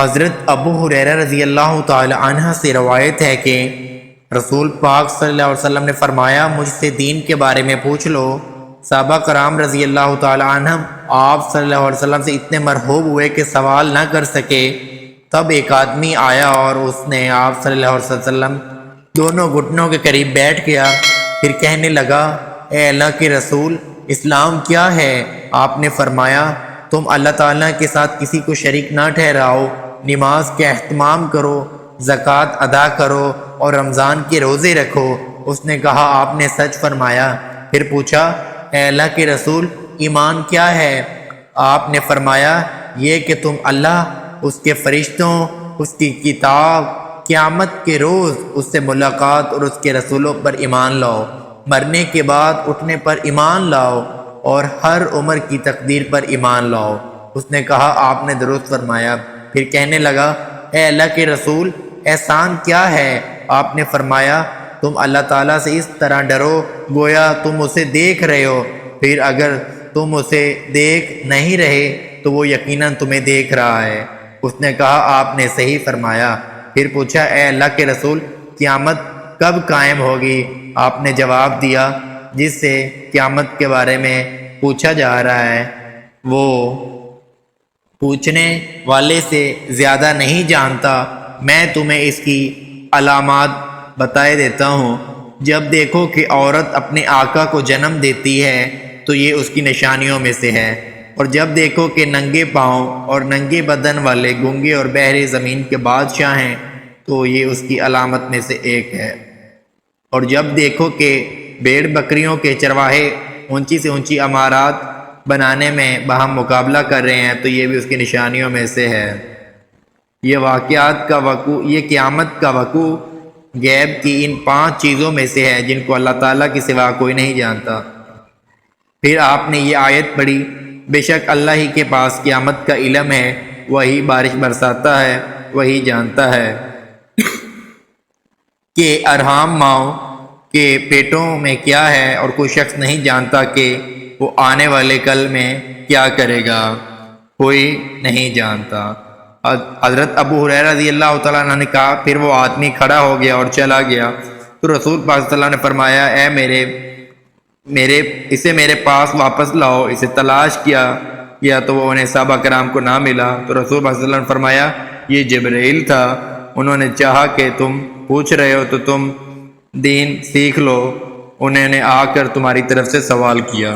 حضرت ابو ہریرہ رضی اللہ تعالی عنہ سے روایت ہے کہ رسول پاک صلی اللہ علیہ وسلم نے فرمایا، مجھ سے دین کے بارے میں پوچھ لو۔ صحابہ کرام رضی اللہ تعالی عنہ آپ صلی اللہ علیہ وسلم سے اتنے مرحوب ہوئے کہ سوال نہ کر سکے۔ تب ایک آدمی آیا اور اس نے آپ صلی اللہ علیہ وسلم دونوں گھٹنوں کے قریب بیٹھ گیا، پھر کہنے لگا، اے اللہ کے رسول، اسلام کیا ہے؟ آپ نے فرمایا، تم اللہ تعالیٰ کے ساتھ کسی کو شریک نہ ٹھہراؤ، نماز کا اہتمام کرو، زکوٰۃ ادا کرو اور رمضان کے روزے رکھو۔ اس نے کہا، آپ نے سچ فرمایا۔ پھر پوچھا، اے اللہ کے رسول، ایمان کیا ہے؟ آپ نے فرمایا، یہ کہ تم اللہ، اس کے فرشتوں، اس کی کتاب، قیامت کے روز اس سے ملاقات اور اس کے رسولوں پر ایمان لاؤ، مرنے کے بعد اٹھنے پر ایمان لاؤ اور ہر عمر کی تقدیر پر ایمان لاؤ۔ اس نے کہا، آپ نے درست فرمایا۔ پھر کہنے لگا، اے اللہ کے رسول، احسان کیا ہے؟ آپ نے فرمایا، تم اللہ تعالیٰ سے اس طرح ڈرو گویا تم اسے دیکھ رہے ہو، پھر اگر تم اسے دیکھ نہیں رہے تو وہ یقیناً تمہیں دیکھ رہا ہے۔ اس نے کہا، آپ نے صحیح فرمایا۔ پھر پوچھا، اے اللہ کے رسول، قیامت کب قائم ہوگی؟ آپ نے جواب دیا، جس سے قیامت کے بارے میں پوچھا جا رہا ہے وہ پوچھنے والے سے زیادہ نہیں جانتا، میں تمہیں اس کی علامات بتائے دیتا ہوں۔ جب دیکھو کہ عورت اپنے آقا کو جنم دیتی ہے تو یہ اس کی نشانیوں میں سے ہے، اور جب دیکھو کہ ننگے پاؤں اور ننگے بدن والے گونگے اور بہرے زمین کے بادشاہ ہیں تو یہ اس کی علامت میں سے ایک ہے، اور جب دیکھو کہ بھیڑ بکریوں کے چرواہے اونچی سے اونچی عمارات بنانے میں باہم مقابلہ کر رہے ہیں تو یہ بھی اس کی نشانیوں میں سے ہے۔ یہ واقعات کا وقوع، یہ قیامت کا وقوع غیب کی ان 5 چیزوں میں سے ہے جن کو اللہ تعالیٰ کے سوا کوئی نہیں جانتا۔ پھر آپ نے یہ آیت پڑھی، بے شک اللہ ہی کے پاس قیامت کا علم ہے، وہی بارش برساتا ہے، وہی جانتا ہے کہ ارحام ماؤں کے پیٹوں میں کیا ہے، اور کوئی شخص نہیں جانتا کہ وہ آنے والے کل میں کیا کرے گا، کوئی نہیں جانتا۔ حضرت ابو ہریرہ رضی اللہ تعالیٰ عنہ نے کہا، پھر وہ آدمی کھڑا ہو گیا اور چلا گیا تو رسول پاک صلی اللہ علیہ وسلم نے فرمایا، اے اسے میرے پاس واپس لاؤ۔ اسے تلاش کیا تو وہ انہیں صحابہ کرام کو نہ ملا تو رسول پاک صلی اللہ علیہ وسلم نے فرمایا، یہ جبرائیل تھا، انہوں نے چاہا کہ تم پوچھ رہے ہو تو تم دین سیکھ لو، انہوں نے آ کر تمہاری طرف سے سوال کیا۔